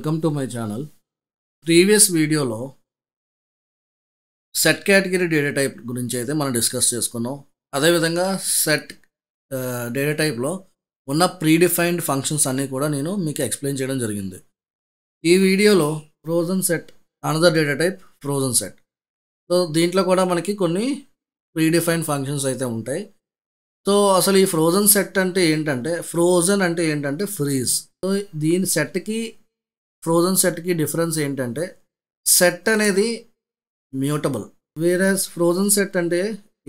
Welcome to my channel. Previous వీడియోలో set category data type గురించి అయితే మనం డిస్కస్ చేసుకున్నాం. అదేవిధంగా సెట్ డేటా టైప్లో ఉన్న ప్రీడిఫైన్డ్ ఫంక్షన్స్ అన్నీ కూడా నేను మీకు ఎక్స్ప్లెయిన్ చేయడం జరిగింది. ఈ వీడియోలో frozen set, another data type frozen set. So దీంట్లో కూడా మనకి కొన్ని ప్రీడిఫైన్డ్ ఫంక్షన్స్ అయితే ఉంటాయి. సో అసలు ఈ ఫ్రోజన్ సెట్ అంటే ఏంటంటే, ఫ్రోజన్ అంటే ఏంటంటే ఫ్రీజ్. సో దీని సెట్కి ఫ్రోజన్ సెట్కి డిఫరెన్స్ ఏంటంటే, సెట్ అనేది మ్యూటబుల్, వేరేస్ ఫ్రోజన్ సెట్ అంటే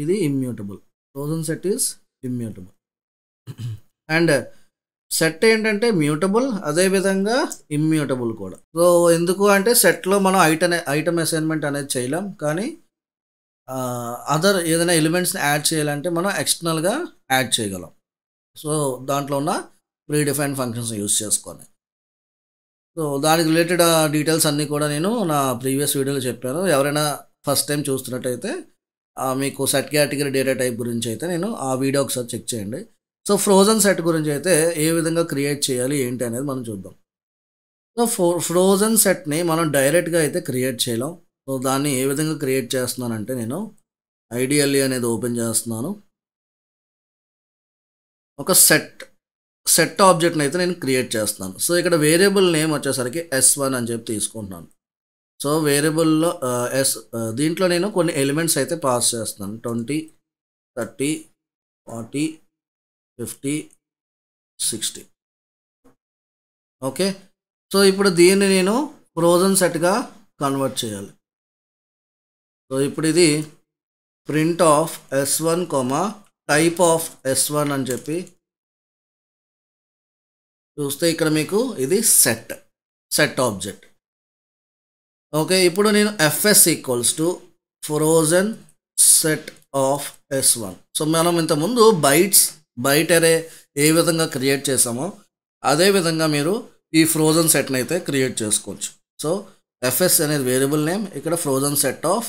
ఇది immutable. Frozen set is immutable and set ఏంటంటే మ్యూటబుల్, అదేవిధంగా ఇమ్యూటబుల్ కూడా. సో ఎందుకు అంటే సెట్లో మనం ఐటమ్ అసైన్మెంట్ అనేది చేయలేం, కానీ అదర్ ఏదైనా ఎలిమెంట్స్ని యాడ్ చేయాలంటే మనం ఎక్స్టర్నల్గా యాడ్ చేయగలం. సో దాంట్లో ఉన్న ప్రీడిఫైన్డ్ ఫంక్షన్స్ యూస్ చేసుకొని, సో దానికి రిలేటెడ్ డీటెయిల్స్ అన్నీ కూడా నేను నా ప్రీవియస్ వీడియోలో చెప్పాను. ఎవరైనా ఫస్ట్ టైం చూస్తున్నట్టయితే మీకు సెట్ కేటగిరీ డేటా టైప్ గురించి అయితే నేను ఆ వీడియో ఒకసారి చెక్ చేయండి. సో ఫ్రోజన్ సెట్ గురించి అయితే ఏ విధంగా క్రియేట్ చేయాలి ఏంటి అనేది మనం చూద్దాం. సో ఫ్రోజన్ సెట్ని మనం డైరెక్ట్గా అయితే క్రియేట్ చేయలేం. సో దాన్ని ఏ విధంగా క్రియేట్ చేస్తున్నానంటే, నేను ఐడియల్లీ అనేది ఓపెన్ చేస్తున్నాను. ఒక సెట్ ఆబ్జెక్ట్ని అయితే నేను క్రియేట్ చేస్తున్నాను. సో ఇక్కడ వేరియబుల్ నేమ్ వచ్చేసరికి S1 అని చెప్పి తీసుకుంటున్నాను. సో వేరియబుల్లో దీంట్లో నేను కొన్ని ఎలిమెంట్స్ అయితే పాస్ చేస్తున్నాను. 20, 30, 40, 50, 60. ఓకే. సో ఇప్పుడు దీన్ని నేను ఫ్రోజన్ సెట్గా కన్వర్ట్ చేయాలి. సో ఇప్పుడు ఇది print of S1, type of S1 అని చెప్పి చూస్తే ఇక్కడ మీకు ఇది సెట్ ఆబ్జెక్ట్. ఓకే, ఇప్పుడు నేను fs equals to frozen set of S1. So మనం ఇంతకుముందు బైట్ అరే ఏ విధంగా క్రియేట్ చేసామో అదే విధంగా మీరు ఈ ఫ్రోజన్ సెట్ని అయితే క్రియేట్ చేసుకోవచ్చు. సో fs అనేది వేరియబుల్ నేమ్, ఇక్కడ ఫ్రోజన్ సెట్ ఆఫ్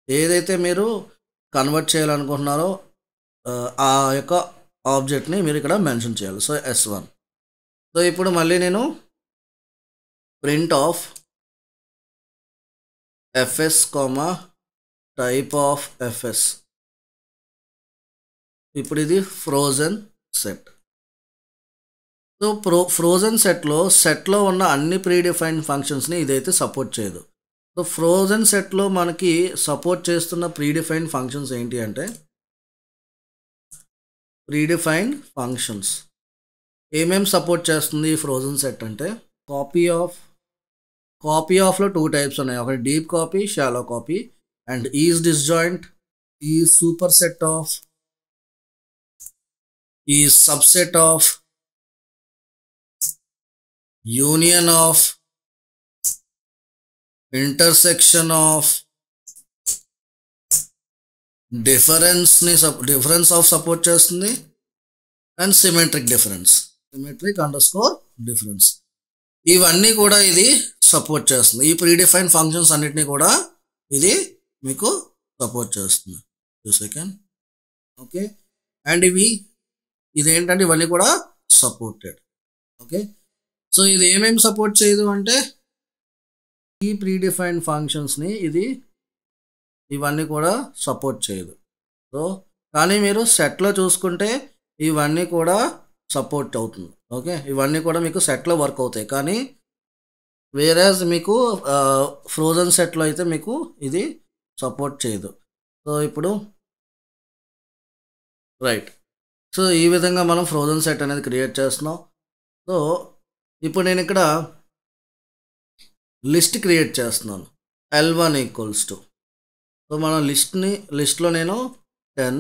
ఏదైతే మీరు కన్వర్ట్ చేయాలనుకుంటున్నారో ఆ యొక్క ఆబ్జెక్ట్ని మీరు ఇక్కడ మెన్షన్ చేయాలి. So S1. సో ఇప్పుడు మళ్ళీ నేను print of fs, type of fs. ఇప్పుడు ఇది ఫ్రోజన్ సెట్. సో ఫ్రోజన్ సెట్లో ఉన్న అన్ని ప్రీడిఫైన్డ్ ఫంక్షన్స్ని ఇదైతే సపోర్ట్ చేయదు. సో ఫ్రోజన్ సెట్లో మనకి సపోర్ట్ చేస్తున్న ప్రీడిఫైన్డ్ ఫంక్షన్స్ ఏంటి అంటే, ప్రీడిఫైన్డ్ ఫంక్షన్స్ ఏమేమి సపోర్ట్ చేస్తుంది ఈ ఫ్రోజన్ సెట్ అంటే, కాపీ ఆఫ్లో 2 టైప్స్ ఉన్నాయి. ఒకటి deep copy, shallow copy. And is disjoint, is superset of, is subset of, union of, intersection of, difference of support చేస్తుంది. And symmetric difference. ఇవన్నీ కూడా ఇది సపోర్ట్ చేస్తుంది. ఈ ప్రీడిఫైన్ ఫంక్షన్స్ అన్నిటినీ కూడా ఇది మీకు సపోర్ట్ చేస్తుంది. 2 సెకండ్. ఓకే, అండ్ ఇదేంటంటే ఇవన్నీ కూడా సపోర్టెడ్. ఓకే, సో ఇది ఏమేమి సపోర్ట్ చేయదు అంటే, ఈ ప్రీడిఫైన్డ్ ఫంక్షన్స్ని ఇవన్నీ కూడా సపోర్ట్ చేయదు. సో కానీ మీరు సెట్లో చూసుకుంటే ఇవన్నీ కూడా సపోర్ట్ అవుతుంది. ఓకే, ఇవన్నీ కూడా మీకు సెట్లో వర్క్ అవుతాయి, కానీ వేరేస్ మీకు ఫ్రోజన్ సెట్లో అయితే మీకు ఇది సపోర్ట్ చేయదు. సో ఇప్పుడు రైట్, సో ఈ విధంగా మనం ఫ్రోజన్ సెట్ అనేది క్రియేట్ చేస్తున్నాం. సో ఇప్పుడు నేను ఇక్కడ లిస్ట్ క్రియేట్ చేస్తున్నాను. L1 ఈక్వల్స్ టు, సో మనం లిస్ట్లో నేను 10,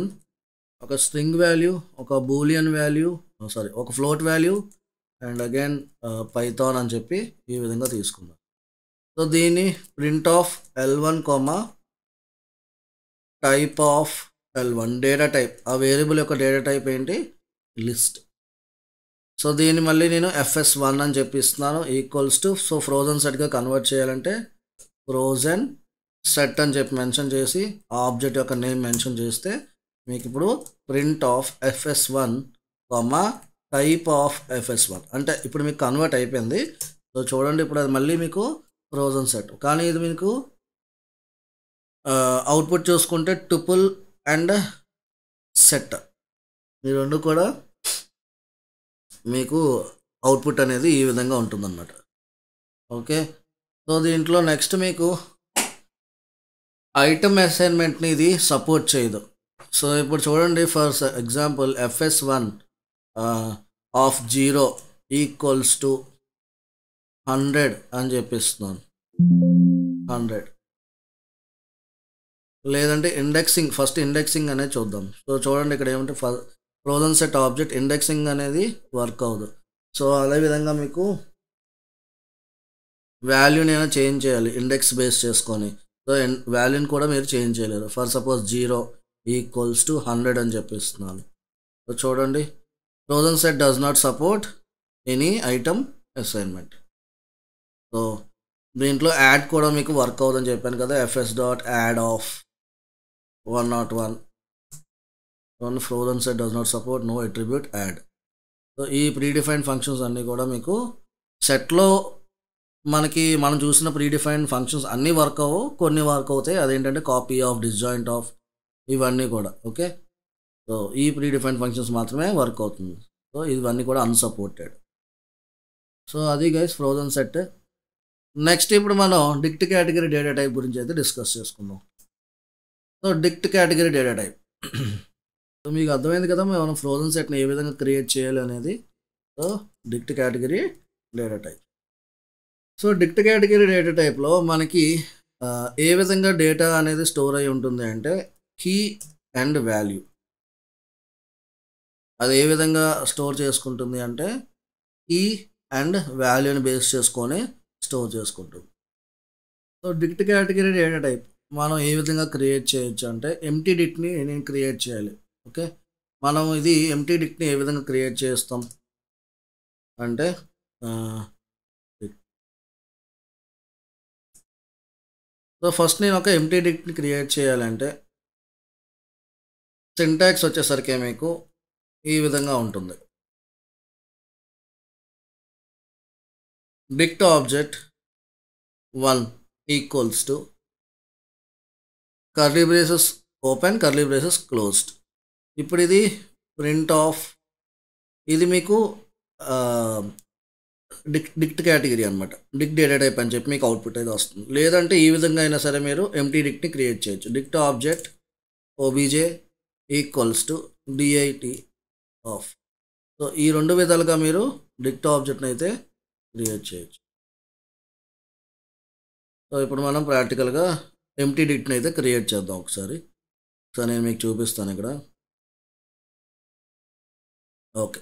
ఒక స్ట్రింగ్ వాల్యూ, ఒక బూలియన్ వాల్యూ, ఒక float value, and again Python అని చెప్పి ఈ విధంగా తీసుకుందాం. సో దీన్ని print of L1, type of L1, data type, ఆ వేరియబుల్ యొక్క డేటా టైప్ ఏంటి, లిస్ట్. సో దీన్ని మళ్ళీ నేను fs1 అని చెప్పిస్తున్నాను ఈక్వల్స్ టు, సో ఫ్రోజన్ సెట్గా కన్వర్ట్ చేయాలంటే ఫ్రోజన్ సెట్ అని చెప్పి మెన్షన్ చేసి ఆ ఆబ్జెక్ట్ యొక్క నేమ్ మెన్షన్ చేస్తే మీకు ఇప్పుడు print of fs1, type of fs1 అంటే ఇప్పుడు మీకు కన్వర్ట్ అయిపోయింది. సో చూడండి ఇప్పుడు అది మళ్ళీ మీకు ఫ్రోజన్ సెట్, కానీ ఇది మీకు అవుట్పుట్ చూసుకుంటే టుపుల్ అండ్ సెట్ ఈ రెండు కూడా మీకు అవుట్పుట్ అనేది ఈ విధంగా ఉంటుందన్నమాట. ఓకే, సో దీంట్లో నెక్స్ట్ మీకు ఐటమ్ అసైన్మెంట్ని ఇది సపోర్ట్ చేయదు. సో ఇప్పుడు చూడండి, for example fs1 of 0 equals to 100 అని చెప్పిస్తున్నాను. 100 లేదంటే ఇండెక్సింగ్, ఫస్ట్ ఇండెక్సింగ్ అనేది చూద్దాం. సో చూడండి ఇక్కడ ఏమంటే ఫ్రోజన్ సెట్ ఆబ్జెక్ట్ ఇండెక్సింగ్ అనేది వర్క్ అవ్వదు. సో అదేవిధంగా మీకు వాల్యూని అయినా చేంజ్ చేయాలి ఇండెక్స్ బేస్ చేసుకొని. సో వాల్యూని కూడా మీరు చేంజ్ చేయలేరు. ఫర్ సపోజ్ 0 ఈక్వల్స్ టు 100 అని చెప్పిస్తున్నాను. సో చూడండి, frozen set does not support any item assignment. So దీంట్లో యాడ్ కూడా మీకు వర్క్ అవుతుందని చెప్పాను కదా, fs.add of 101 frozen set does not support no attribute add. So ఈ ప్రీడిఫైన్డ్ ఫంక్షన్స్ అన్నీ కూడా మీకు సెట్లో మనం చూసిన ప్రీడిఫైన్డ్ ఫంక్షన్స్ అన్నీ వర్క్ అవ్వవు, కొన్ని వర్క్ అవుతాయి. అదేంటంటే కాపీ ఆఫ్, డిస్జాయింట్ ఆఫ్, ఇవన్నీ కూడా. ఓకే, సో ఈ ప్రీడిఫైన్డ్ ఫంక్షన్స్ మాత్రమే వర్క్ అవుతుంది. సో ఇవన్నీ కూడా అన్సపోర్టెడ్. సో అది గైస్ ఫ్రోజన్ సెట్. నెక్స్ట్ ఇప్పుడు మనం డిక్ట్ కేటగిరీ డేటా టైప్ గురించి అయితే డిస్కస్ చేసుకుందాం. So డిక్ట్ category data type, so మీకు అర్థమైంది కదా మనం ఫ్రోజన్ సెట్ని ఏ విధంగా క్రియేట్ చేయాలి అనేది. So డిక్ట్ category data type. So డిక్ట్ category data టైప్లో మనకి ఏ విధంగా డేటా అనేది స్టోర్ అయి ఉంటుంది అంటే కీ అండ్ వాల్యూ. అది ఏ విధంగా స్టోర్ చేసుకుంటుంది అంటే కీ అండ్ వాల్యూని బేస్ చేసుకొని స్టోర్ చేసుకుంటుంది. సో డిక్ట్ కేటగిరీ డేటా టైప్ మనం ఏ విధంగా క్రియేట్ చేయొచ్చు అంటే ఎంటీ డిక్ట్ని నేను క్రియేట్ చేయాలి. ఓకే, మనం ఇది ఎంటీ డిక్ట్ని ఏ విధంగా క్రియేట్ చేస్తాం అంటే సో ఫస్ట్ నేను ఒక ఎంటీ డిక్ట్ని క్రియేట్ చేయాలంటే సింటాక్స్ వచ్చేసరికి మీకు ఈ విధంగా ఉంటుంది. డిక్ట్ object 1 equals to curly braces open, curly braces closed. ఇప్పుడు ఇది ప్రింట్ ఆఫ్, ఇది మీకు డిక్ట్ కేటగిరీ అనమాట, డిక్ట్ డేటా టైప్ అని చెప్పి మీకు అవుట్పుట్ అయితే వస్తుంది. లేదంటే ఈ విధంగా అయినా సరే మీరు ఎంటీ డిక్ట్ని క్రియేట్ చేయొచ్చు. డిక్ట్ object OBJ equals to dit of. So ఈ రెండు విధాలుగా మీరు డిక్ట్ ఆబ్జెక్ట్ని అయితే క్రియేట్ చేయొచ్చు. సో ఇప్పుడు మనం ప్రాక్టికల్గా ఎంటీ డిక్ట్ని అయితే క్రియేట్ చేద్దాం ఒకసారి. సో నేను మీకు చూపిస్తాను ఇక్కడ. ఓకే,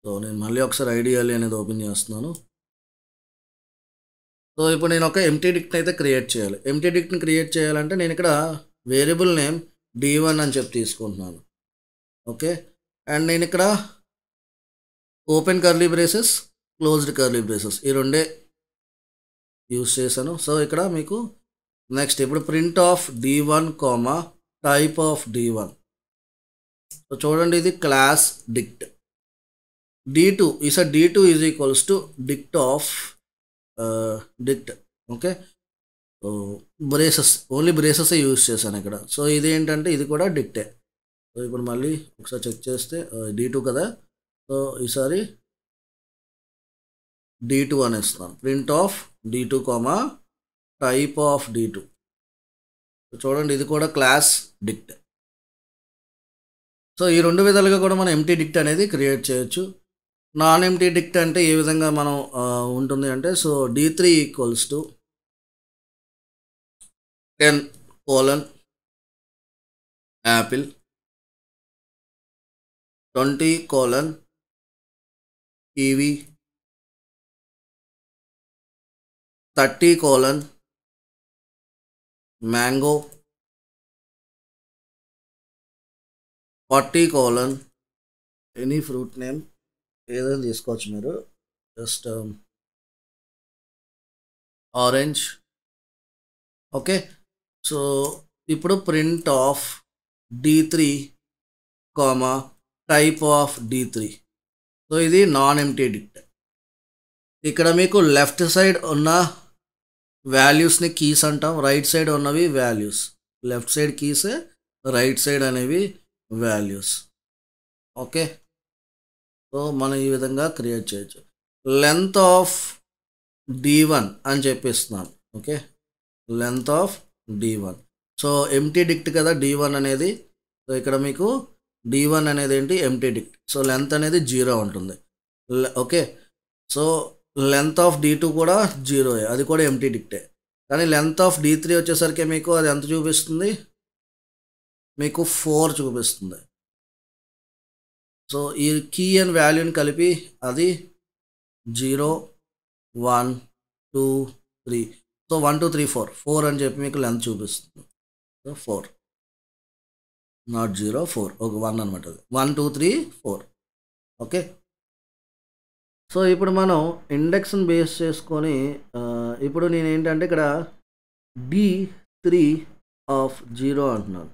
సో నేను మళ్ళీ ఒకసారి ఐడియాలి అనేది ఓపెన్ చేస్తున్నాను. సో ఇప్పుడు నేను ఒక ఎంటీ డిక్ట్ని అయితే క్రియేట్ చేయాలి. ఎంటీ డిక్ట్ని క్రియేట్ చేయాలంటే నేను ఇక్కడ వేరియబుల్ నేమ్ d1 అని చెప్పి తీసుకుంటున్నాను. ఓకే, అండ్ నేను ఇక్కడ open curly braces, closed curly braces ఈ రెండే యూజ్ చేశాను. సో ఇక్కడ మీకు నెక్స్ట్ ఇప్పుడు print of d1 comma type of d1. So చూడండి, ఇది class డిక్ట్. d2 is equals to డిక్ట్ of డిక్ట్. Okay, so braces, only braces use చేశాను ఇక్కడ. సో ఇది ఏంటంటే ఇది కూడా డిక్టే. సో ఇప్పుడు మళ్ళీ ఒకసారి చెక్ చేస్తే d2 కదా. సో ఈసారి d2 అనేస్తున్నాను. Print of d2 comma type of d2. చూడండి, ఇది కూడా క్లాస్ డిక్ట్. సో ఈ రెండు విధాలుగా కూడా మనం ఎంటీ డిక్ట్ అనేది క్రియేట్ చేయొచ్చు. నాన్ ఎంటీ డిక్ట్ అంటే ఏ విధంగా మనం ఉంటుంది అంటే so d3 equals to 10 colon Apple 20 colon TV 30 colon mango 40 colon any fruit name ఏదైనా తీసుకోవచ్చు మీరు, జస్ట్ ఆరెంజ్. ఓకే, సో ఇప్పుడు print of d3 comma type of d3. So ఇది నాన్ ఎంటీ డిక్ట్. ఇక్కడ మీకు లెఫ్ట్ సైడ్ ఉన్న వాల్యూస్ని కీస్ అంటాం, రైట్ సైడ్ ఉన్నవి values. Left side keys, right side అనేవి వాల్యూస్. ఓకే, సో మనం ఈ విధంగా క్రియేట్ చేయొచ్చు. లెంత్ ఆఫ్ D1 అని చెప్పిస్తున్నాను. Okay, length of D1. So empty dict కదా D1 అనేది. సో ఇక్కడ మీకు D1 అనేది ఏంటి, ఎంటీ డిక్ట్. సో లెంత్ అనేది 0 ఉంటుంది. Okay, so length of D2 కూడా 0, అది కూడా ఎంటీ డిక్టే. కానీ లెంత్ ఆఫ్ D3 వచ్చేసరికి మీకు అది ఎంత చూపిస్తుంది, మీకు 4 చూపిస్తుంది. సో ఈ కీ అండ్ వాల్యూని కలిపి అది 0, 1, 2, 3. సో 1, 2, 3, 4 అని చెప్పి మీకు లెంత్ చూపిస్తుంది. సో 4, నాట్ 0, 4, ఒక 1 అనమాట. అది 1, 2, 3, 4. ఓకే, సో ఇప్పుడు మనం ఇండెక్స్ని బేస్ చేసుకొని ఇప్పుడు నేను ఏంటంటే ఇక్కడ D3 ఆఫ్ 0 అంటున్నాను.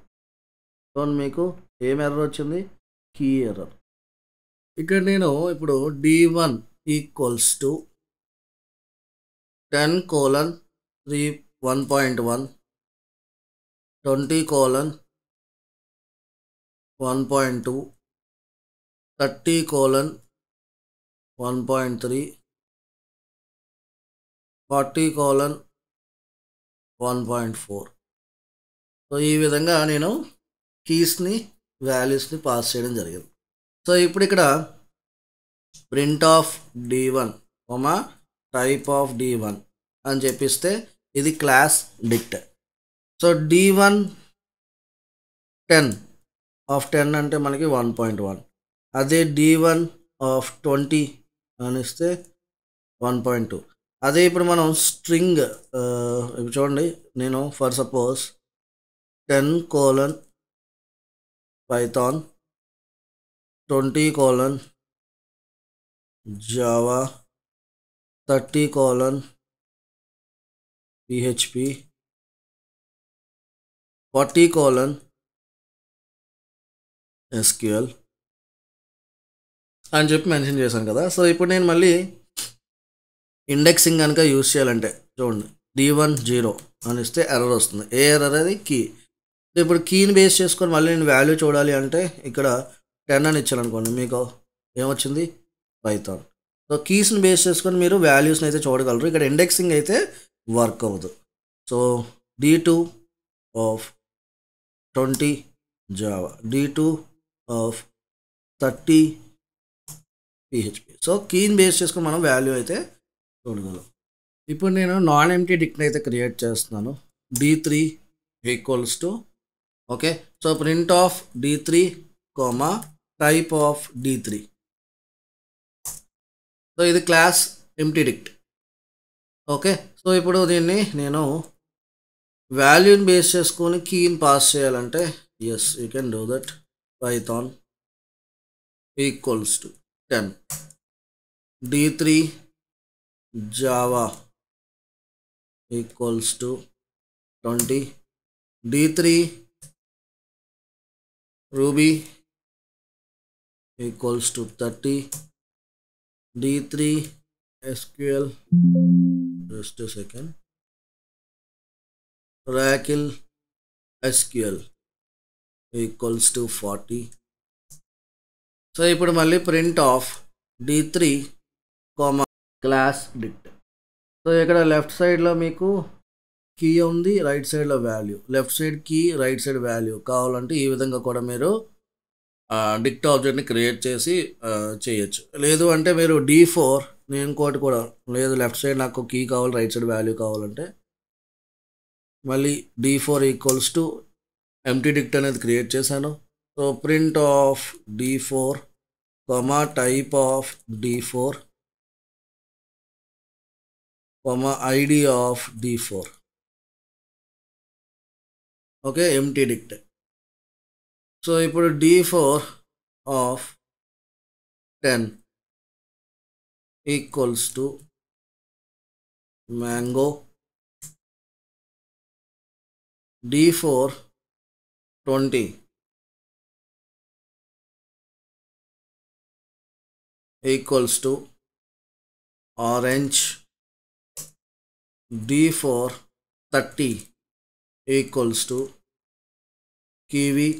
సో మీకు ఏం ఎర్రర్ వచ్చింది, కీ ఎర్రర్. ఇక్కడ నేను ఇప్పుడు D1 ఈక్వల్స్ టు 10:3 1.1, 20:1.2, 30:1.3, 40:1.4. సో ఈ విధంగా నేను కీస్ని, వాల్యూస్ని పాస్ చేయడం జరిగింది. సో ఇప్పుడు ఇక్కడ print of D1, type of D1 అని చెప్పిస్తే ఇది class dict. So D1 10 of 10 అంటే మనకి 1.1. అదే D1 ఆఫ్ 20 అని ఇస్తే 1.2. అదే ఇప్పుడు మనం స్ట్రింగ్ ఇప్పుడు చూడండి, నేను for suppose 10: Python, 20: Java, 30: PHP, 40: SQL అని చెప్పి మెన్షన్ చేశాను కదా. సో ఇప్పుడు నేను మళ్ళీ ఇండెక్సింగ్ కనుక యూజ్ చేయాలంటే చూడండి, D1 0 అని ఇస్తే ఎర్రర్ వస్తుంది. ఏ ఎర్రర్, అది కీ. ఇప్పుడు కీని బేస్ చేసుకొని మళ్ళీ నేను వాల్యూ చూడాలి అంటే ఇక్కడ 10 అని ఇచ్చాను అనుకోండి, మీకు ఏమొచ్చింది, పైథాన్. సో కీస్ని బేస్ చేసుకొని మీరు వాల్యూస్ని అయితే చూడగలరు. ఇక్కడ ఇండెక్సింగ్ అయితే వర్క్ అవ్వదు. So D2 of 20 Java, D2 of 30 PHP. So కీని బేస్ చేసుకొని మనం వాల్యూ అయితే చూడగలం. ఇప్పుడు నేను నాన్ ఎంటీ డిక్ట్ని అయితే క్రియేట్ చేస్తున్నాను. D3 equals to, okay, so print of D3, type of D3. So ఇది class empty dict. Okay, so ఇప్పుడు దీన్ని నేను వాల్యూని బేస్ చేసుకొని కీని పాస్ చేయాలంటే yes, you can do that. Python equals to 10, D3 Java equals to 20, D3 Ruby equals to 30, D3 SQL, just a second, Oracle SQL equals to 40. So ఇప్పుడు మళ్ళీ print of D3, class dict. So ఇక్కడ left సైడ్లో మీకు key ఉంది, right సైడ్లో value. Left side key, right side value కావాలంటే ఈ విధంగా కూడా మీరు డిక్ట్ ఆబ్జెక్ట్ని క్రియేట్ చేసి చేయొచ్చు. లేదు అంటే మీరు D4, నేను ఇంకోటి కూడా లేదు, లెఫ్ట్ సైడ్ నాకు కీ కావాలి, రైట్ సైడ్ వాల్యూ కావాలంటే మళ్ళీ D4 ఈక్వల్స్ టు ఎంటీ డిక్ట్ అనేది క్రియేట్ చేశాను. So print of D4, type of D4, ID of D4. Okay, empty dict. So ఇప్పుడు D4 of 10 equals to mango, D4 20 equals to orange D4 30 equals to kiwi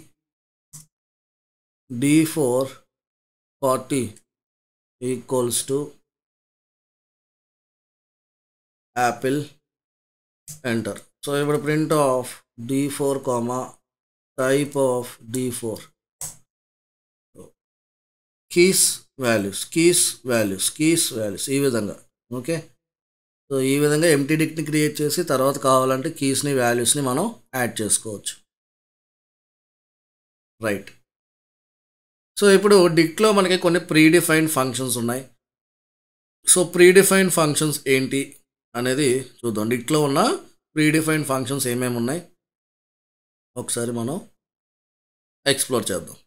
D4 40 equals to apple enter. So ఇప్పుడు print of D4 comma type of D4 keys values ఈ విధంగా. Okay, so ఈ విధంగా empty డిక్ట్ని create చేసి తర్వాత కావాలంటే కీస్ని వాల్యూస్ని మనం యాడ్ చేసుకోవచ్చు. రైట్. సో ఇప్పుడు డిక్ట్లో మనకి కొన్ని ప్రీడిఫైన్డ్ ఫంక్షన్స్ ఉన్నాయి. సో ప్రీడిఫైన్డ్ ఫంక్షన్స్ ఏంటి అనేది చూద్దాం. డిక్ట్లో ఉన్న ప్రీడిఫైన్డ్ ఫంక్షన్స్ ఏమేమి ఉన్నాయి ఒకసారి మనం ఎక్స్ప్లోర్ చేద్దాం.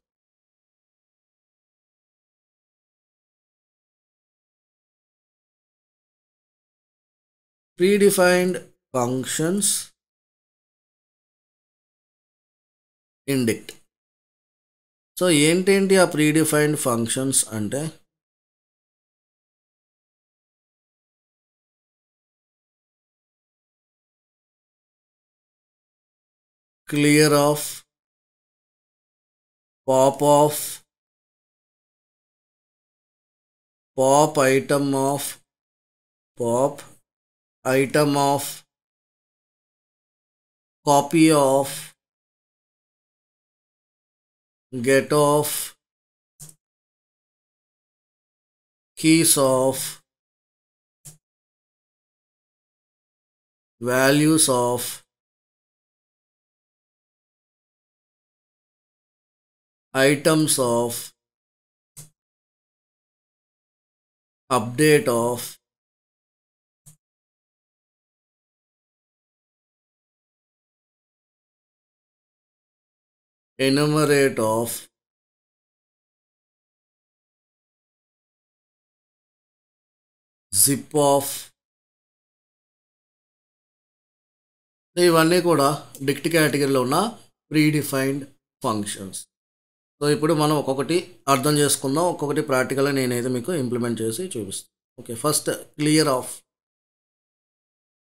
Predefined functions in dict. So ఏంటేంటి ఆ ప్రీడిఫైన్డ్ ఫంక్షన్స్ అంటే clear of, pop of, pop item of, copy of, get of, keys of, values of, items of, update of, enumerate of, zip of. ఇవన్నీ కూడా డిక్ట్ కేటగిరీలో ఉన్న predefined functions. So ఇప్పుడు మనం ఒక్కొక్కటి అర్థం చేసుకుందాం, ఒక్కొక్కటి ప్రాక్టికల్గా నేనైతే మీకు ఇంప్లిమెంట్ చేసి చూపిస్తాను. Okay, first clear of.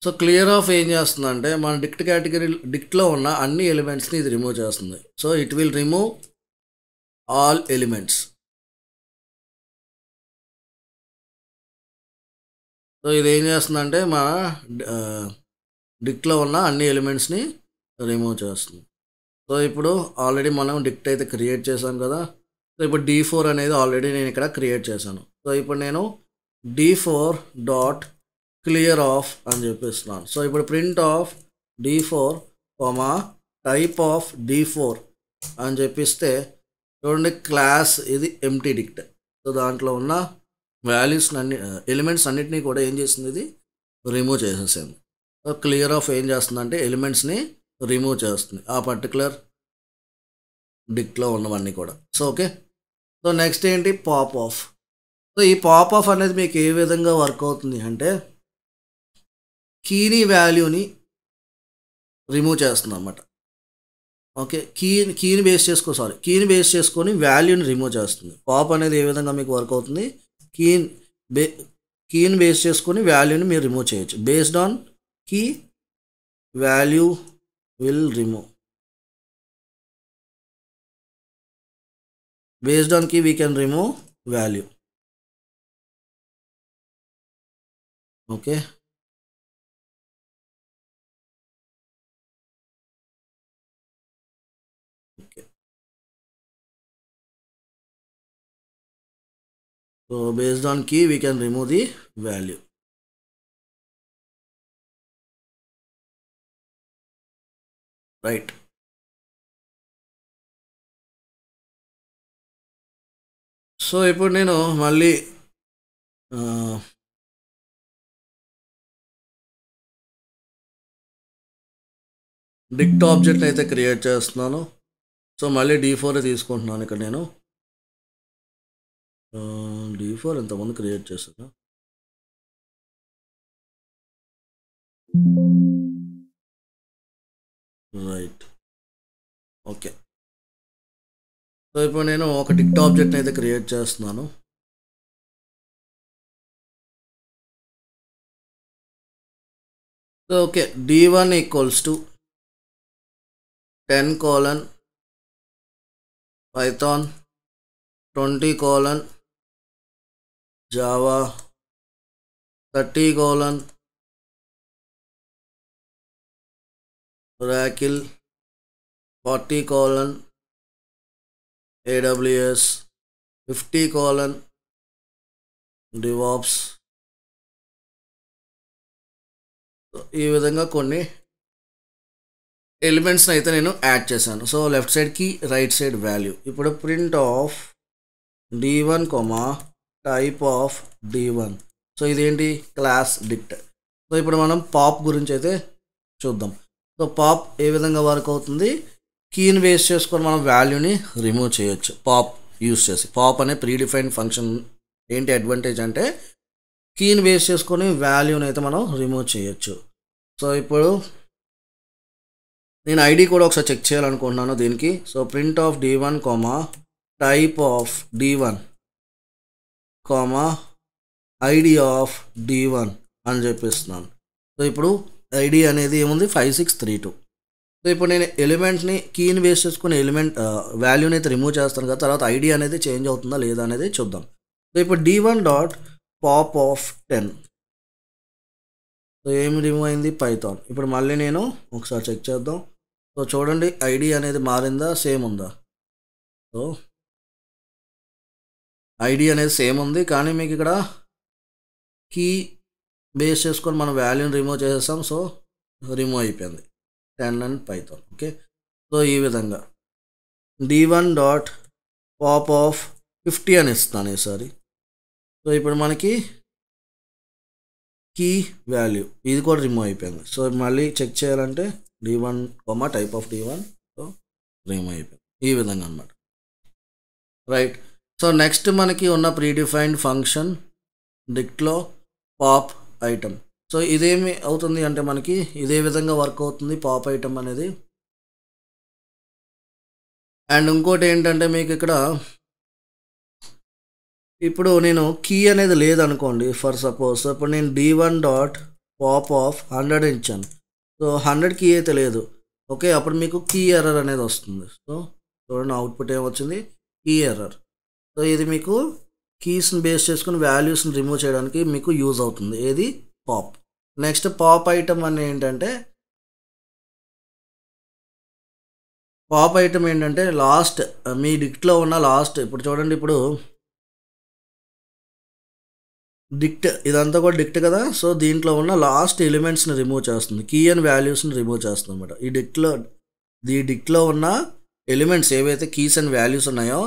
So clear of ఏం చేస్తుందంటే మన డిక్ట్ కేటగిరీ డిక్ట్లో ఉన్న అన్ని ఎలిమెంట్స్ని ఇది రిమూవ్ చేస్తుంది. So it will remove all elements. So ఇది ఏం చేస్తుందంటే మా డిక్ట్లో ఉన్న అన్ని ఎలిమెంట్స్ని రిమూవ్ చేస్తుంది. సో ఇప్పుడు ఆల్రెడీ మనం డిక్ట్ అయితే క్రియేట్ చేశాం కదా. సో ఇప్పుడు D4 అనేది ఆల్రెడీ నేను ఇక్కడ క్రియేట్ చేశాను. సో ఇప్పుడు నేను D4 డాట్ క్లియర్ ఆఫ్ అని చెప్పిస్తున్నాను. సో ఇప్పుడు print of D4 type of D4 అని చెప్పిస్తే చూడండి, క్లాస్ ఇది ఎంటీ డిక్ట్. సో దాంట్లో ఉన్న వాల్యూస్ ఎలిమెంట్స్ అన్నిటినీ కూడా ఏం చేసింది, ఇది రిమూవ్ చేసేసింది. సో క్లియర్ ఆఫ్ ఏం చేస్తుందంటే ఎలిమెంట్స్ని రిమూవ్ చేస్తుంది ఆ పర్టికులర్ డిక్ట్లో ఉన్నవన్నీ కూడా. సో ఓకే, సో నెక్స్ట్ ఏంటి, పాప్ ఆఫ్. సో ఈ పాప్ ఆఫ్ అనేది మీకు ఏ విధంగా వర్క్ అవుతుంది అంటే కీని వాల్యూని రిమూవ్ చేస్తుంది అన్నమాట. ఓకే, కీని బేస్ చేసుకొని వాల్యూని రిమూవ్ చేస్తుంది. పాప్ అనేది ఏ విధంగా మీకు వర్క్ అవుతుంది, కీని బేస్ చేసుకొని వాల్యూని మీరు రిమూవ్ చేయొచ్చు. Based on key, value will remove. Based on key we can remove value. Okay, so based on key we can remove the value. Right. So ఇప్పుడు నేను మళ్ళీ డిక్ట్ ఆబ్జెక్ట్ అయితే క్రియేట్ చేస్తున్నాను. సో మళ్ళీ D4 తీసుకుంటున్నాను. ఇక్కడ నేను D4 ఎంతమంది క్రియేట్ చేస్తాను. Right, okay. సో ఇప్పుడు నేను ఒక డిక్ట్ ఆబ్జెక్ట్ని అయితే క్రియేట్ చేస్తున్నాను. So okay, d1 equals to 10 colon Python 20 colon Java 30 colon Oracle 40 colon AWS 50 colon DevOps. ఈ విధంగా కొన్ని ఎలిమెంట్స్ని అయితే నేను యాడ్ చేశాను. సో లెఫ్ట్ సైడ్కి రైట్ సైడ్ వాల్యూ. ఇప్పుడు print of d1 type of d1. So ఇదేంటి, క్లాస్ డిక్ట్. సో ఇప్పుడు మనం పాప్ గురించి అయితే చూద్దాం. సో పాప్ ఏ విధంగా వర్క్ అవుతుంది, కీని బేస్ చేసుకొని మనం వాల్యూని రిమూవ్ చేయొచ్చు పాప్ యూస్ చేసి. పాప్ అనే ప్రీడిఫైన్డ్ ఫంక్షన్ ఏంటి అడ్వాంటేజ్ అంటే కీని బేస్ చేసుకొని వాల్యూని అయితే మనం రిమూవ్ చేయొచ్చు. సో ఇప్పుడు నేను ఐడి కూడా ఒకసారి చెక్ చేయాలనుకుంటున్నాను దీనికి. So print of d1 type of d1 ID of d1 అని చెప్పిస్తున్నాను. సో ఇప్పుడు ఐడి అనేది ఏముంది, 5632. సో ఇప్పుడు నేను ఎలిమెంట్ని కీని బేస్ చేసుకుని ఎలిమెంట్ వాల్యూని అయితే రిమూవ్ చేస్తాను కదా, తర్వాత ఐడి అనేది చేంజ్ అవుతుందా లేదా అనేది చూద్దాం. సో ఇప్పుడు d1 dot pop of 10. So ఏమి రిమూవ్ అయింది, పైథాన్. ఇప్పుడు మళ్ళీ నేను ఒకసారి చెక్ చేద్దాం. సో చూడండి ఐడి అనేది మారిందా, సేమ్ ఉందా. సో ఐడి అనేది సేమ్ ఉంది, కానీ మీకు ఇక్కడ కీ బేస్ చేసుకొని మనం వాల్యూని రిమూవ్ చేసేస్తాం. సో రిమూవ్ అయిపోయింది 10 అండ్ పైథాన్. ఓకే, సో ఈ విధంగా d1 డాట్ పాప్ ఆఫ్ 50 అని ఇస్తాను ఈసారి. సో ఇప్పుడు మనకి కీ వాల్యూ ఇది కూడా రిమూవ్ అయిపోయింది. సో మళ్ళీ చెక్ చేయాలంటే d1 type of d1. So remove అయిపోయింది ఈ విధంగా అనమాట. రైట్. సో నెక్స్ట్ మనకి ఉన్న ప్రీడిఫైన్డ్ ఫంక్షన్ డిక్ట్లో పాప్ ఐటమ్. సో ఇదేమి అవుతుంది అంటే మనకి ఇదే విధంగా వర్క్ అవుతుంది పాప్ ఐటమ్ అనేది. అండ్ ఇంకోటి ఏంటంటే మీకు ఇక్కడ ఇప్పుడు నేను కీ అనేది లేదనుకోండి ఫర్ సపోజ్. ఇప్పుడు నేను d1 డాట్ పాప్ ఆఫ్ 100 ఇచ్చాను. సో 100 కీ అయితే లేదు. ఓకే, అప్పుడు మీకు కీ ఎర్రర్ అనేది వస్తుంది. సో చూడండి అవుట్పుట్ ఏమొచ్చింది, కీ ఎర్రర్. సో ఇది మీకు కీస్ని బేస్ చేసుకుని వాల్యూస్ని రిమూవ్ చేయడానికి మీకు యూజ్ అవుతుంది, ఏది, పాప్. నెక్స్ట్ పాప్ ఐటమ్ అని ఏంటంటే లాస్ట్ మీ డిక్ట్లో ఉన్న లాస్ట్, ఇప్పుడు చూడండి ఇప్పుడు డిక్ట్ ఇదంతా కూడా డిక్ట్ కదా. సో దీంట్లో ఉన్న లాస్ట్ ఎలిమెంట్స్ని రిమూవ్ చేస్తుంది, కీ అండ్ వాల్యూస్ని రిమూవ్ చేస్తుంది అనమాట. ఈ డిక్ట్లో ఉన్న ఎలిమెంట్స్ ఏవైతే కీస్ అండ్ వాల్యూస్ ఉన్నాయో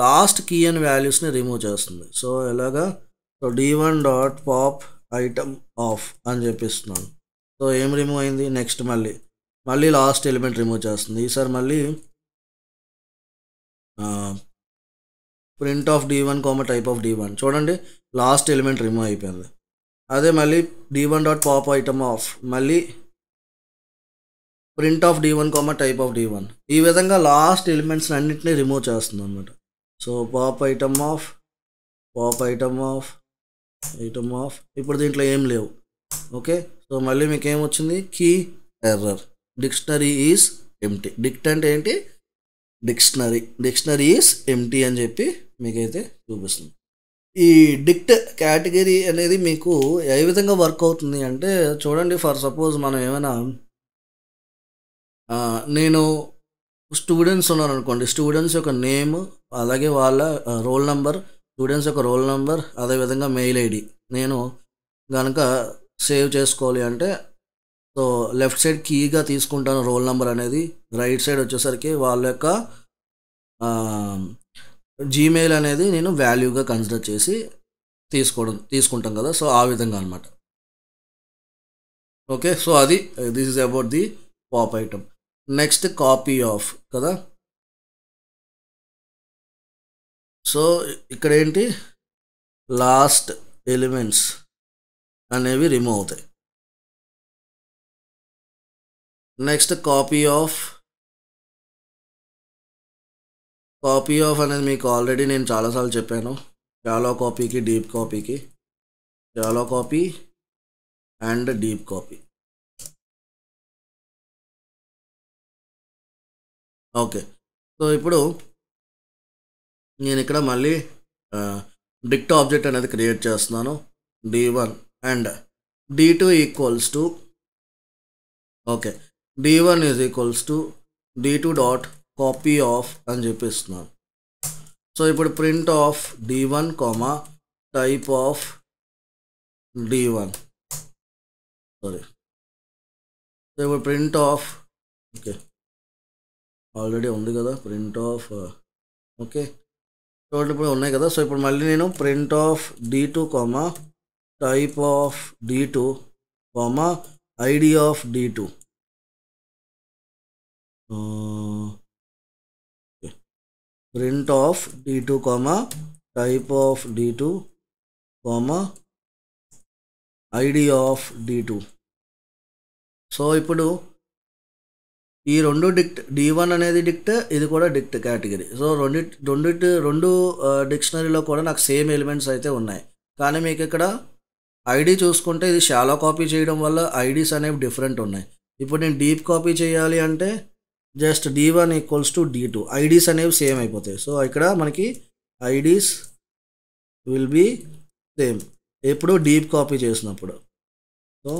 లాస్ట్ కీ అండ్ వాల్యూస్ని రిమూవ్ చేస్తుంది. సో ఎలాగా, so d1 dot pop item of అని చెప్పిస్తున్నాను. సో ఏం రిమూవ్ అయింది, నెక్స్ట్ మళ్ళీ లాస్ట్ ఎలిమెంట్ రిమూవ్ చేస్తుంది. ఈసారి మళ్ళీ print of d1 type of d1. చూడండి లాస్ట్ ఎలిమెంట్ రిమూవ్ అయిపోయింది. అదే మళ్ళీ d1 dot pop item of, మళ్ళీ print of d1 type of d1. ఈ విధంగా లాస్ట్ ఎలిమెంట్స్ అన్నింటినీ రిమూవ్ చేస్తుంది అనమాట. సో పాప్ ఐటమ్ ఆఫ్ ఇప్పుడు దీంట్లో ఏం లేవు. ఓకే, సో మళ్ళీ మీకు ఏమొచ్చింది, key error, dictionary is empty. Dict అంటే ఏంటి, డిక్షనరీ ఈజ్ ఎంటీ అని చెప్పి మీకైతే చూపిస్తుంది. ఈ డిక్ట్ కేటగిరీ అనేది మీకు ఏ విధంగా వర్క్ అవుతుంది అంటే చూడండి, ఫర్ సపోజ్ మనం ఏమైనా నేను స్టూడెంట్స్ ఉన్నారు అనుకోండి, స్టూడెంట్స్ యొక్క నేమ్ అలాగే వాళ్ళ రోల్ నెంబర్, స్టూడెంట్స్ యొక్క రోల్ నెంబర్ అదేవిధంగా మెయిల్ ఐడి నేను కనుక సేవ్ చేసుకోవాలి అంటే సో లెఫ్ట్ సైడ్ కీగా తీసుకుంటాను రోల్ నెంబర్ అనేది, రైట్ సైడ్ వచ్చేసరికి వాళ్ళ యొక్క జీమెయిల్ అనేది నేను వాల్యూగా కన్సిడర్ చేసి తీసుకుంటాం కదా. సో ఆ విధంగా అనమాట. ఓకే, సో అది this is about the pop item. Next copy of కదా. సో ఇక్కడ ఏంటి, లాస్ట్ ఎలిమెంట్స్ అనేవి రిమూవ్ అవుతాయి. నెక్స్ట్ కాపీ ఆఫ్ అనేది మీకు ఆల్రెడీ నేను చాలాసార్లు చెప్పాను, షాలో కాపీకి deep copy and deep copy. Okay. So ఇప్పుడు నేను ఇక్కడ మళ్ళీ డిక్ట్ ఆబ్జెక్ట్ అనేది క్రియేట్ చేస్తున్నాను. d1 and d2 equals to okay d1 is equals to d2 dot copy of అని చెప్పిస్తున్నాను. సో ఇప్పుడు print of d1 comma type of d1 sorry. So ఇప్పుడు ప్రింట్ ఆఫ్ ఓకే ఆల్రెడీ ఉంది కదా ప్రింట్ ఆఫ్ ఓకే టోటల్ ఇప్పుడు ఉన్నాయి కదా. So ఇప్పుడు మళ్ళీ నేను print of d2 comma type of d2 comma ID of d2 print of d2 comma type of d2 comma ID of d2. So ఇప్పుడు ఈ రెండు డిక్ట్ d1 అనేది డిక్ట్, ఇది కూడా డిక్ట్ కేటగిరీ. సో రెండు డిక్షనరీలో కూడా నాకు సేమ్ ఎలిమెంట్స్ అయితే ఉన్నాయి. కానీ మీకు ఇక్కడ ఐడి చూసుకుంటే ఇది షాలో కాపీ చేయడం వల్ల ఐడీస్ అనేవి డిఫరెంట్ ఉన్నాయి. ఇప్పుడు నేను డీప్ కాపీ చేయాలి అంటే just d1 equals to d2 IDs అనేవి సేమ్ అయిపోతాయి. సో ఇక్కడ మనకి ఐడీస్ విల్ బీ సేమ్ ఎప్పుడు డీప్ కాపీ చేసినప్పుడు. So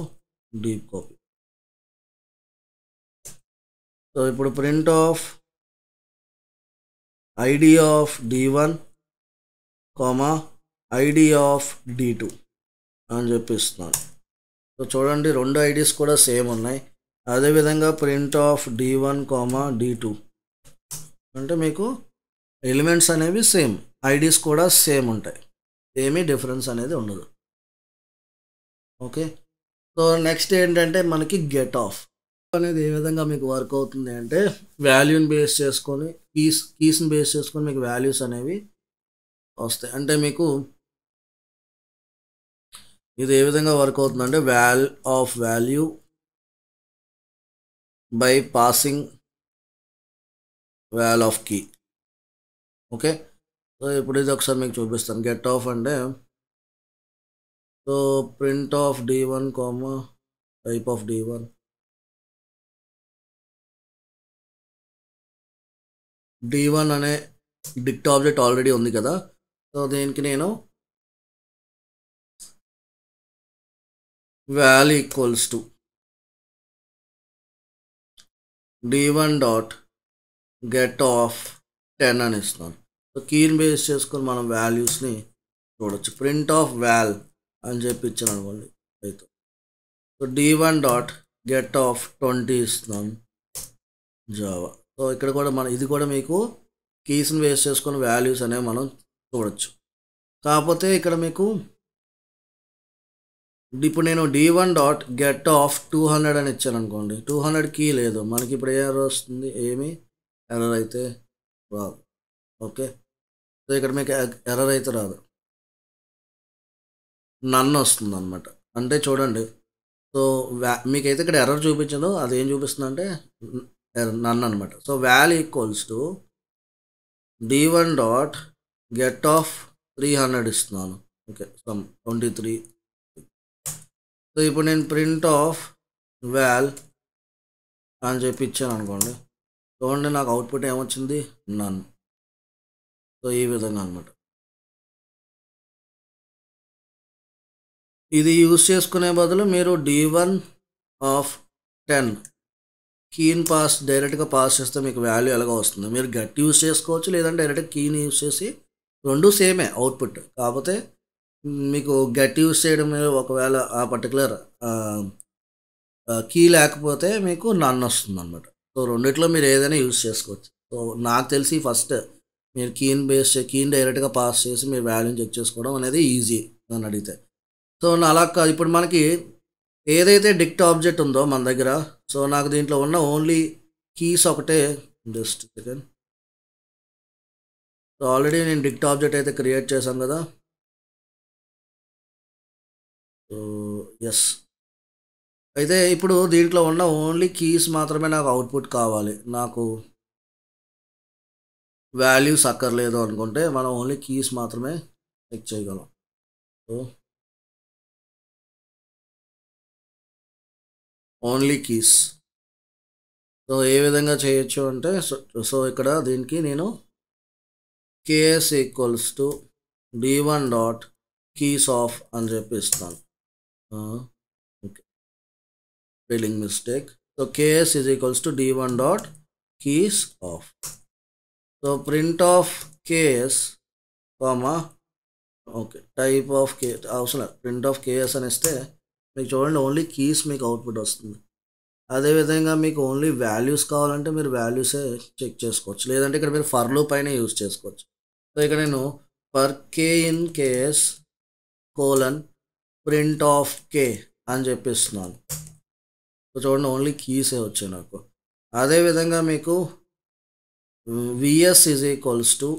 deep copy. సో ఇప్పుడు print of ID of d1 comma ID of d2 అని చెప్పిస్తున్నాను. సో చూడండి రెండు ఐడీస్ కూడా సేమ్ ఉన్నాయి. అదేవిధంగా print of d1 comma d2 అంటే మీకు ఎలిమెంట్స్ అనేవి సేమ్, ఐడీస్ కూడా సేమ్ ఉంటాయి, ఏమీ డిఫరెన్స్ అనేది ఉండదు. ఓకే. సో నెక్స్ట్ ఏంటంటే మనకి గెట్ ఆఫ్ అనేది ఏ విధంగా మీకు వర్క్ అవుతుంది అంటే వాల్యూని బేస్ చేసుకొని కీస్ని బేస్ చేసుకొని మీకు వాల్యూస్ అనేవి వస్తాయి. అంటే మీకు ఇది ఏ విధంగా వర్క్ అవుతుందంటే value by passing val of key. Okay. So ఇప్పుడు ఇది ఒకసారి మీకు చూపిస్తాను. గెట్ ఆఫ్ అంటే so print of d1 comma type of d1 d1 అనే డిక్ట్ ఆబ్జెక్ట్ ఆల్రెడీ ఉంది కదా. సో దీనికి నేను wall equals to d1 dot get off 10 అని ఇస్తున్నాను. సో కీని బేస్ చేసుకొని మనం వాల్యూస్ని చూడొచ్చు. ప్రింట్ ఆఫ్ వాల్ అని చెప్పి ఇచ్చాను అనుకోండి అయితే. So d1 dot get off 20 ఇస్తున్నాను జావా. సో ఇక్కడ కూడా ఇది కూడా మీకు కీస్ని బేస్ చేసుకొని వాల్యూస్ అనేవి మనం చూడొచ్చు. కాకపోతే ఇక్కడ మీకు ఇప్పుడు నేను d1 డాట్ గెట్ ఆఫ్ 200 అని ఇచ్చాను అనుకోండి. 200 కీ లేదు మనకి. ఇప్పుడు ఏ ఎర్రర్ వస్తుంది? ఏమి ఎర్రర్ అయితే రాదు. ఓకే. సో ఇక్కడ మీకు ఎర్రర్ అయితే రాదు, నన్ వస్తుంది అనమాట. అంటే చూడండి, సో మీకైతే ఇక్కడ ఎర్రర్ చూపించదు, అదేం చూపిస్తుంది అంటే నన్ అనమాట. So wall equals to d1 dot get off 300 ఇస్తున్నాను. ఓకే. సమ్ 23. సో ఇప్పుడు నేను ప్రింట్ ఆఫ్ వాల్ అని చెప్పి ఇచ్చాను అనుకోండి. చూడండి నాకు అవుట్పుట్ ఏమొచ్చింది? నన్. సో ఈ విధంగా అనమాట. ఇది యూజ్ చేసుకునే బదులు మీరు d1 ఆఫ్ 10 కీని డైరెక్ట్గా పాస్ చేస్తే మీకు వాల్యూ ఎలాగో వస్తుంది. మీరు గట్ యూజ్ చేసుకోవచ్చు, లేదంటే డైరెక్ట్గా కీని యూజ్ చేసి రెండు సేమే అవుట్పుట్. కాకపోతే మీకు గట్ యూజ్ చేయడం ఒకవేళ ఆ పర్టికులర్ కీ లేకపోతే మీకు నన్ వస్తుంది అనమాట. సో రెండిట్లో మీరు ఏదైనా యూజ్ చేసుకోవచ్చు. సో నాకు తెలిసి ఫస్ట్ మీరు కీని డైరెక్ట్గా పాస్ చేసి మీరు వాల్యూని చెక్ చేసుకోవడం అనేది ఈజీ నన్ను అడిగితే. సో అలా కాదు, ఇప్పుడు మనకి ఏదైతే డిక్ట్ ఆబ్జెక్ట్ ఉందో మన దగ్గర, సో నాకు దీంట్లో ఉన్న ఓన్లీ కీస్ ఒకటే. Just second. సో ఆల్రెడీ నేను డిక్ట్ ఆబ్జెక్ట్ అయితే క్రియేట్ చేశాను కదా. So yes. అయితే ఇప్పుడు దీంట్లో ఉన్న ఓన్లీ కీస్ మాత్రమే నాకు అవుట్పుట్ కావాలి. నాకు వాల్యూస్ అక్కర్లేదు అనుకుంటే మనం ఓన్లీ కీస్ మాత్రమే చెక్ చేయగలం. So only keys. సో ఏ విధంగా చేయొచ్చు అంటే సో ఇక్కడ దీనికి నేను KS equals to d1 dot keys of అని చెప్పి ఇస్తాను. Okay, spelling mistake. So KS is equals to d1 dot keys of. So print of KS comma okay type of K అవసరం ప్రింట్ ఆఫ్ కేఎస్ అని ఇస్తే మీకు చూడండి only keys మీకు output వస్తుంది. అదేవిధంగా మీకు ఓన్లీ వాల్యూస్ కావాలంటే మీరు వాల్యూసే చెక్ చేసుకోవచ్చు, లేదంటే ఇక్కడ మీరు ఫర్ లూప్ అయినా యూజ్ చేసుకోవచ్చు. సో ఇక్కడ నేను for K in KS colon print of K అని చెప్పిస్తున్నాను. సో చూడండి ఓన్లీ కీసే వచ్చాయి నాకు. అదేవిధంగా మీకు vs is equals to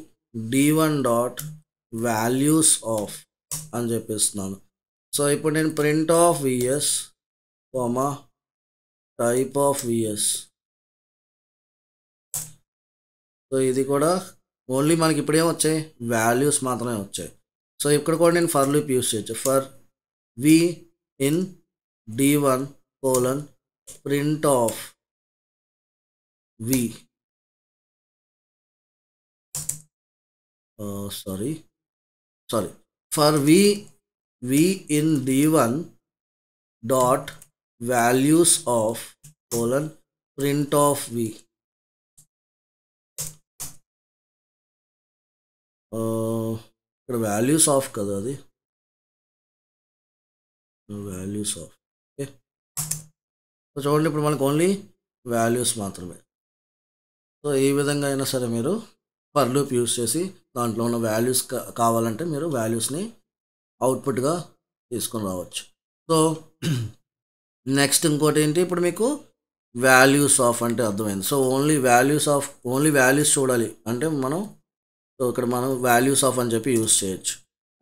d1 dot values of అని చెప్పిస్తున్నాను. సో ఇప్పుడు నేను print of vs comma type of vs. So ఇది కూడా ఓన్లీ మనకి ఇప్పుడేం వచ్చాయి, వాల్యూస్ మాత్రమే వచ్చాయి. సో ఇక్కడ కూడా నేను ఫర్ లూప్ యూస్ చేయొచ్చు. For v in d1 colon print of v sorry for v in d1 dot values of colon print of v. ఇక్కడ వాల్యూస్ ఆఫ్ కదా, అది వాల్యూస్ ఆఫ్. ఓకే, సో చూడండి ఇప్పుడు మనకు ఓన్లీ వాల్యూస్ మాత్రమే. So ఈ విధంగా అయినా సరే మీరు ఫర్ లూప్ యూస్ చేసి దాంట్లో ఉన్న వాల్యూస్ కావాలంటే మీరు వాల్యూస్ని అవుట్పుట్గా తీసుకొని రావచ్చు. సో నెక్స్ట్ ఇంకోటి ఏంటి, ఇప్పుడు మీకు వాల్యూస్ ఆఫ్ అంటే అర్థమైంది. సో ఓన్లీ వాల్యూస్ చూడాలి అంటే మనం సో ఇక్కడ మనం వాల్యూస్ ఆఫ్ అని చెప్పి యూస్ చేయొచ్చు.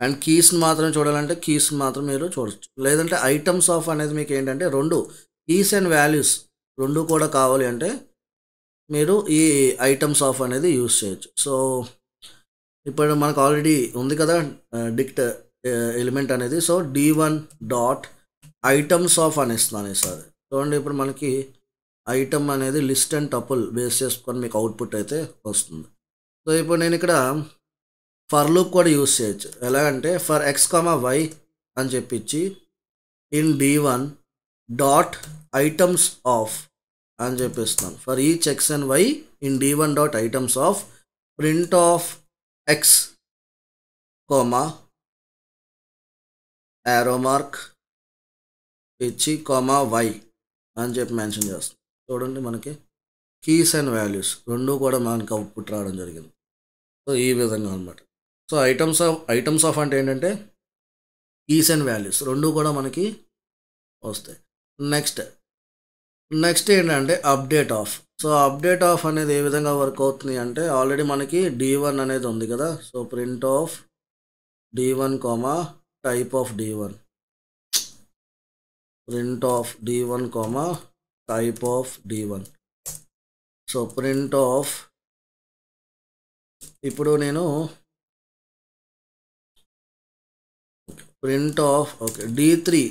అండ్ కీస్ని మాత్రం చూడాలంటే కీస్ మాత్రం మీరు చూడొచ్చు. లేదంటే ఐటమ్స్ ఆఫ్ అనేది మీకు ఏంటంటే రెండు కీస్ అండ్ వాల్యూస్ రెండు కూడా కావాలి అంటే మీరు ఈ ఐటమ్స్ ఆఫ్ అనేది యూస్ చేయొచ్చు. సో ఇప్పుడు మనకు ఆల్రెడీ ఉంది కదా డిక్ట్ ఎలిమెంట్ అనేది. So d1 dot items of అని ఇస్తున్నాను ఈసారి. చూడండి ఇప్పుడు మనకి ఐటమ్ అనేది లిస్ట్ అండ్ టపుల్ బేస్ చేసుకొని మీకు అవుట్పుట్ అయితే వస్తుంది. సో ఇప్పుడు నేను ఇక్కడ ఫర్ లూప్ కూడా యూస్ చేయొచ్చు. ఎలాగంటే ఫర్ ఎక్స్ కామా వై అని చెప్పించి in d1 dot items of అని చెప్పిస్తున్నాను. For each x and y in d1 dot items of print of x comma arrow mark ఇచ్చి కామా వై అని చెప్పి మెన్షన్ చేస్తాం. చూడండి మనకి కీస్ అండ్ వాల్యూస్ రెండు కూడా మనకి అవుట్పుట్ రావడం జరిగింది. సో ఈ విధంగా అనమాట. సో ఐటమ్స్ ఆఫ్ అంటే ఏంటంటే కీస్ అండ్ వాల్యూస్ రెండు కూడా మనకి వస్తాయి. నెక్స్ట్ ఏంటంటే update of. So update of అనేది ఏ విధంగా వర్క్ అవుతుంది అంటే ఆల్రెడీ మనకి d1 అనేది ఉంది కదా. So print of d1 comma type of d1 print of d1 comma type of d1. So print of ఇప్పుడు నేను print of okay d3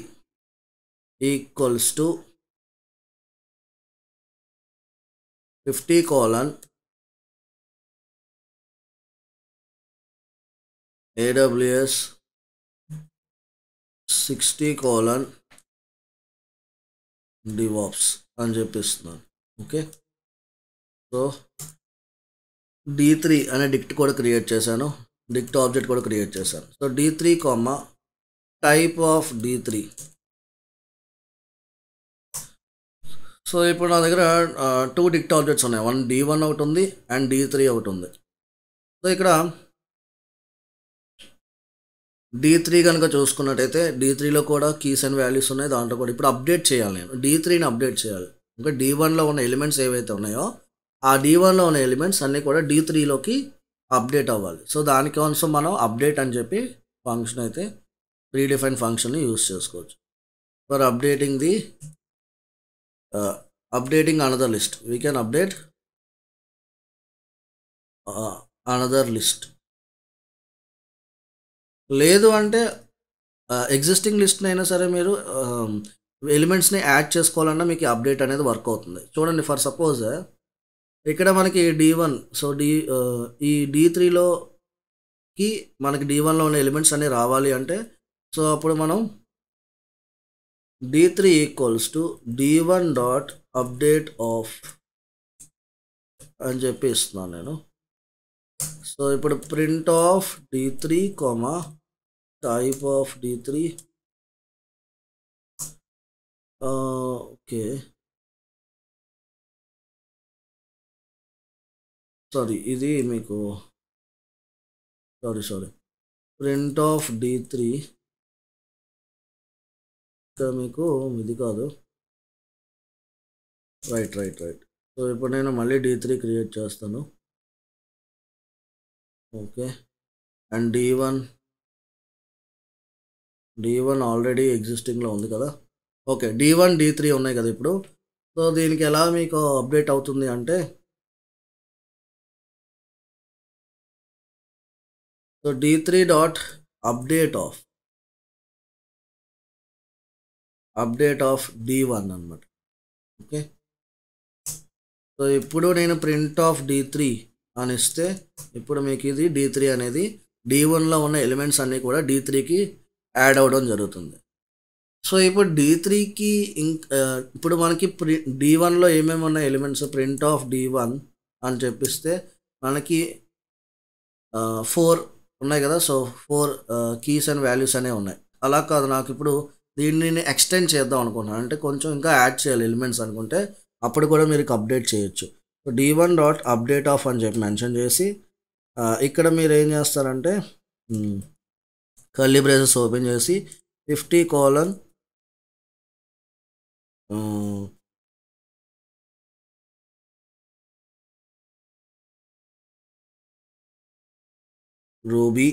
equals to 50 colon AWS 60 colon DevOps అని చెప్పిస్తున్నాను. ఓకే, సో d3 అనే డిక్ట్ కూడా create చేశాను, డిక్ట్ object కూడా create చేశాను. So d3 comma type of d3. So ఇప్పుడు నా దగ్గర 2 డిక్ట్ ఆబ్జెక్ట్స్ ఉన్నాయి. వన్ d1 ఒకటి ఉంది అండ్ d3 ఒకటి ఉంది. సో ఇక్కడ d3 కనుక చూసుకున్నట్టయితే d3లో కూడా కీస్ అండ్ వాల్యూస్ ఉన్నాయి. దాంట్లో కూడా ఇప్పుడు అప్డేట్ చేయాలి, నేను d3ని అప్డేట్ చేయాలి. ఇంకా d1లో ఉన్న ఎలిమెంట్స్ ఏవైతే ఉన్నాయో ఆ d1లో ఉన్న ఎలిమెంట్స్ అన్నీ కూడా d3లోకి అప్డేట్ అవ్వాలి. సో దానికోసం మనం అప్డేట్ అని చెప్పి ఫంక్షన్ అయితే ప్రీడిఫైన్ ఫంక్షన్ని యూస్ చేసుకోవచ్చు. For updating another list, we can update another list. లేదు అంటే ఎగ్జిస్టింగ్ లిస్ట్ని అయినా సరే మీరు ఎలిమెంట్స్ని యాడ్ చేసుకోవాలన్నా మీకు అప్డేట్ అనేది వర్క్ అవుతుంది. చూడండి, ఫర్ సపోజ్ ఇక్కడ మనకి D1, సో ఈ D3లోకి మనకి D1లో ఉన్న ఎలిమెంట్స్ అన్నీ రావాలి అంటే, సో అప్పుడు మనం D3 equals to D1 dot update of అని చెప్పి ఇస్తున్నాను నేను. సో ఇప్పుడు print of D3 type of D3. Okay, sorry, ఇది మీకు సారీ ప్రింట్ ఆఫ్ D3 ఇక్కడ మీకు ఇది కాదు. రైట్. సో ఇప్పుడు నేను మళ్ళీ D3 క్రియేట్ చేస్తాను. ఓకే, అండ్ D1 ఆల్రెడీ ఎగ్జిస్టింగ్లో ఉంది కదా. ఓకే, D1 D3 ఉన్నాయి కదా ఇప్పుడు. సో దీనికి ఎలా మీకు అప్డేట్ అవుతుంది అంటే, so D3 dot update of D1 అనమాట. ఓకే, సో ఇప్పుడు నేను ప్రింట్ ఆఫ్ D3 అని ఇస్తే ఇప్పుడు మీకు ఇది D3 అనేది D1లో ఉన్న ఎలిమెంట్స్ అన్నీ కూడా D3కి యాడ్ అవ్వడం జరుగుతుంది. సో ఇప్పుడు D3కి ఇప్పుడు మనకి D1లో ఏమేమి ఉన్నాయి ఎలిమెంట్స్, ప్రింట్ ఆఫ్ D1 అని చెప్పిస్తే మనకి 4 ఉన్నాయి కదా. సో 4 కీస్ అండ్ వాల్యూస్ అనేవి ఉన్నాయి. అలా కాదు, నాకు ఇప్పుడు దీన్ని ఎక్స్టెండ్ చేద్దాం అనుకుంటున్నాను, అంటే కొంచెం ఇంకా యాడ్ చేయాలి ఎలిమెంట్స్ అనుకుంటే అప్పుడు కూడా మీరు అప్డేట్ చేయొచ్చు. So D1 dot update of అని చెప్పి మెన్షన్ చేసి ఇక్కడ మీరు ఏం చేస్తారంటే కర్లీ బ్రేసెస్ ఓపెన్ చేసి 50 Ruby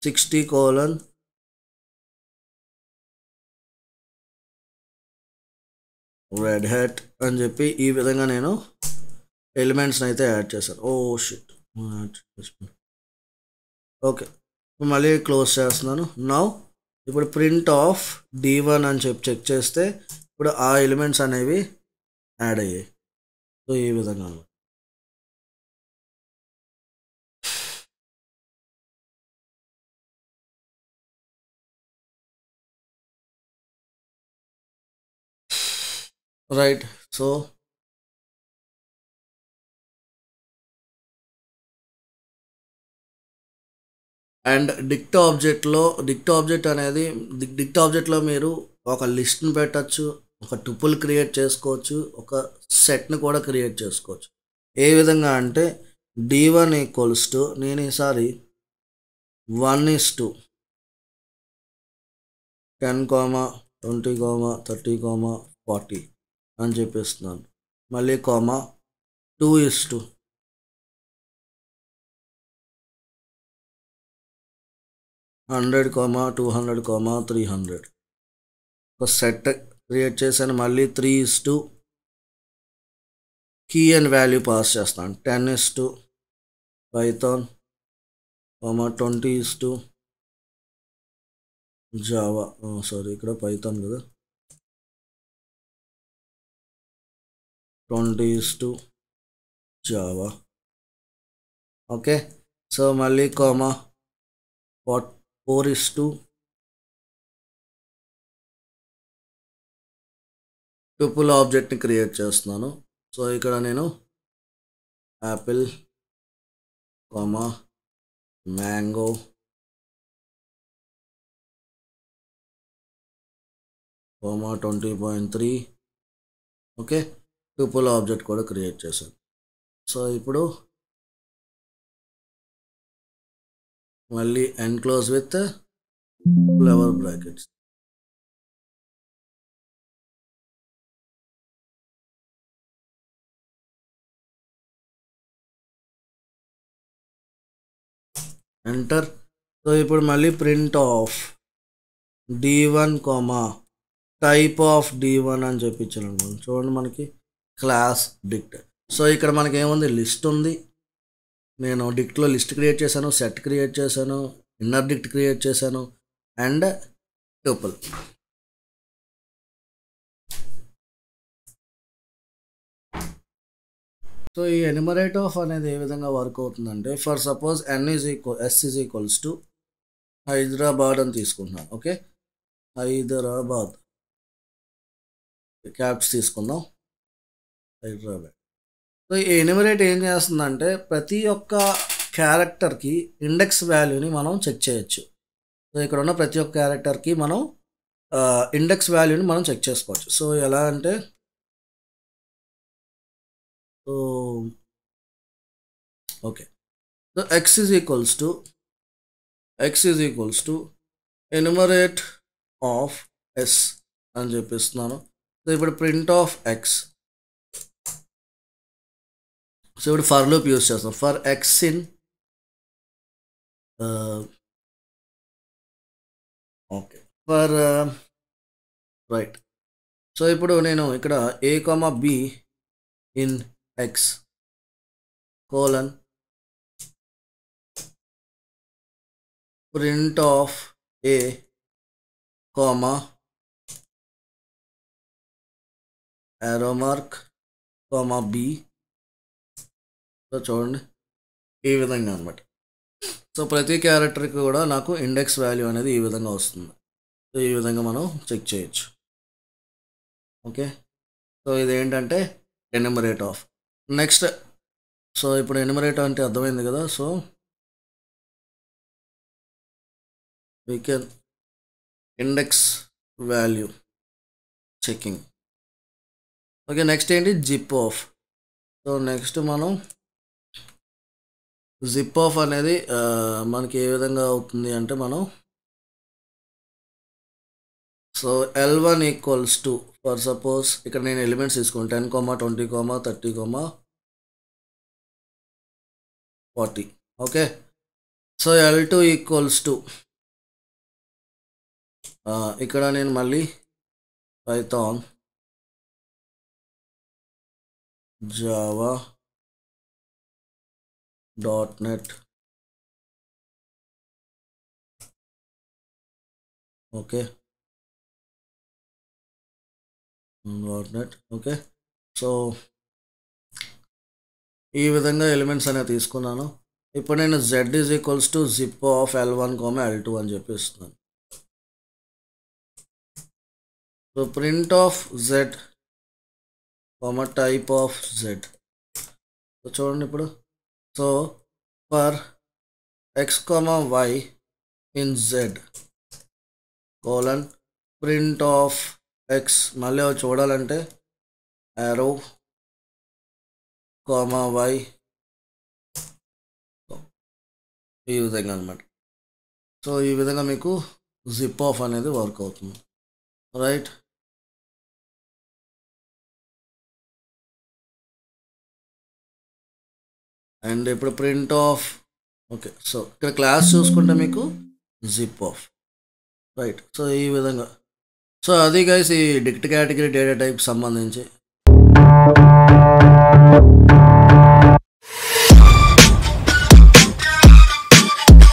60 రెడ్ హ్యాట్ అని చెప్పి ఈ విధంగా నేను ఎలిమెంట్స్ని అయితే యాడ్ చేశాను. ఓ షిట్, ఓకే, మళ్ళీ క్లోజ్ చేస్తున్నాను. నౌ ఇప్పుడు ప్రింట్ ఆఫ్ D1 అని చెప్పి చెక్ చేస్తే ఇప్పుడు ఆ ఎలిమెంట్స్ అనేవి యాడ్ అయ్యాయి. సో ఈ విధంగా రైట్. సో అండ్ డిక్ట్ ఆబ్జెక్ట్ అనేది డిక్ట్ ఆబ్జెక్ట్లో మీరు ఒక లిస్ట్ని పెట్టచ్చు, ఒక టుపుల్ క్రియేట్ చేసుకోవచ్చు, ఒక సెట్ని కూడా క్రియేట్ చేసుకోవచ్చు. ఏ విధంగా అంటే D1 ఈక్వల్స్ టు నేను ఈసారి 1:10, 20, 30, 40 అని చెప్పిస్తున్నాను. మళ్ళీ 2:100, 200, 300 ఒక సెట్ క్రియేట్ చేశాను. మళ్ళీ 3:, కీ అండ్ వాల్యూ పాస్ చేస్తాను. 10:, Python, 20:, జావా, సారీ ఇక్కడ పైథాన్ కదా, 20:, జావా. ఓకే, సో మళ్ళీ 4:, టుపుల్ ఆబ్జెక్ట్ని క్రియేట్ చేస్తున్నాను. సో ఇక్కడ నేను Apple, mango, coma 20.3. Okay, tuple object కూడా క్రియేట్ చేశాను. సో ఇప్పుడు మళ్ళీ enclose with flower brackets. Enter. So ఇప్పుడు మళ్ళీ print of D1, type of D1 అని చెప్పించాను అనుకోండి. చూడండి మనకి క్లాస్ డిక్ట్. సో ఇక్కడ మనకి ఏముంది, లిస్ట్ ఉంది. నేను డిక్ట్లో లిస్ట్ క్రియేట్ చేశాను, సెట్ క్రియేట్ చేశాను, ఇన్నర్ డిక్ట్ క్రియేట్ చేశాను అండ్ టుపుల్. సో ఈ ఎన్యుమరేట్ ఆఫ్ అనేది ఏ విధంగా వర్క్ అవుతుందంటే, for suppose s is equals to Hyderabad అని తీసుకుంటున్నాను. ఓకే, హైదరాబాద్ క్యాప్స్ తీసుకుందాం, హైదరాబాద్. సో ఈ ఎన్యుమరేట్ ఏం చేస్తుందంటే ప్రతి ఒక్క క్యారెక్టర్కి ఇండెక్స్ వాల్యూని మనం చెక్ చేయొచ్చు. సో ఇక్కడ ఉన్న ప్రతి ఒక్క క్యారెక్టర్కి మనం ఇండెక్స్ వాల్యూని మనం చెక్ చేసుకోవచ్చు. సో ఎలా అంటే, so okay, so x is equals to enumerate of s అని చెప్పిస్తున్నాను. సో ఇప్పుడు ప్రింట్ ఆఫ్ ఎక్స్. సో ఇప్పుడు ఫర్ లూప్ యూజ్ చేస్తాం. For x in okay for right. So ఇప్పుడు నేను ఇక్కడ a comma b in x colon print of a comma arrow mark comma b. So చూడండి ఈ విధంగా అనమాట. సో ప్రతి క్యారెక్టర్కి కూడా నాకు ఇండెక్స్ వాల్యూ అనేది ఈ విధంగా వస్తుంది. సో ఈ విధంగా మనం చెక్ చేయొచ్చు. ఓకే, సో ఇదేంటంటే ఎన్యుమరేట్ ఆఫ్. నెక్స్ట్, సో ఇప్పుడు ఎన్యుమరేట్ అంటే అర్థమైంది కదా. So we can index value checking. Okay, next ఏంటి, జిప్ ఆఫ్. సో నెక్స్ట్ మనం జిప్ ఆఫ్ అనేది మనకి ఏ విధంగా అవుతుంది అంటే, మనం so L1 equals to, for suppose ఇక్కడ నేను ఎలిమెంట్స్ తీసుకున్నాను 10, 20, 30, 40. Okay, so L2 equals to, ఇక్కడ నేను మళ్ళీ Python Java .NET okay .NET okay. So ఈ విధంగా ఎలిమెంట్స్ అనేవి తీసుకున్నాను. ఇప్పుడు నేను Z is equals to zip of L1, L2 అని చెప్పిస్తున్నాను. So print of Z type of Z. So చూడండి ఇప్పుడు, so for x, y in Z colon print of x. మళ్ళీ చూడాలంటే యారో y ఈ విధంగా అనమాట. సో ఈ విధంగా మీకు జిప్ ఆఫ్ అనేది వర్క్ అవుతుంది, రైట్. అండ్ ఇప్పుడు ప్రింట్ ఆఫ్. ఓకే, సో ఇక్కడ క్లాస్ చూసుకుంటే మీకు జిప్ ఆఫ్, రైట్. సో ఈ విధంగా. సో అది గైస్ ఈ డిక్ట్ కేటగిరీ డేటా టైప్ సంబంధించి.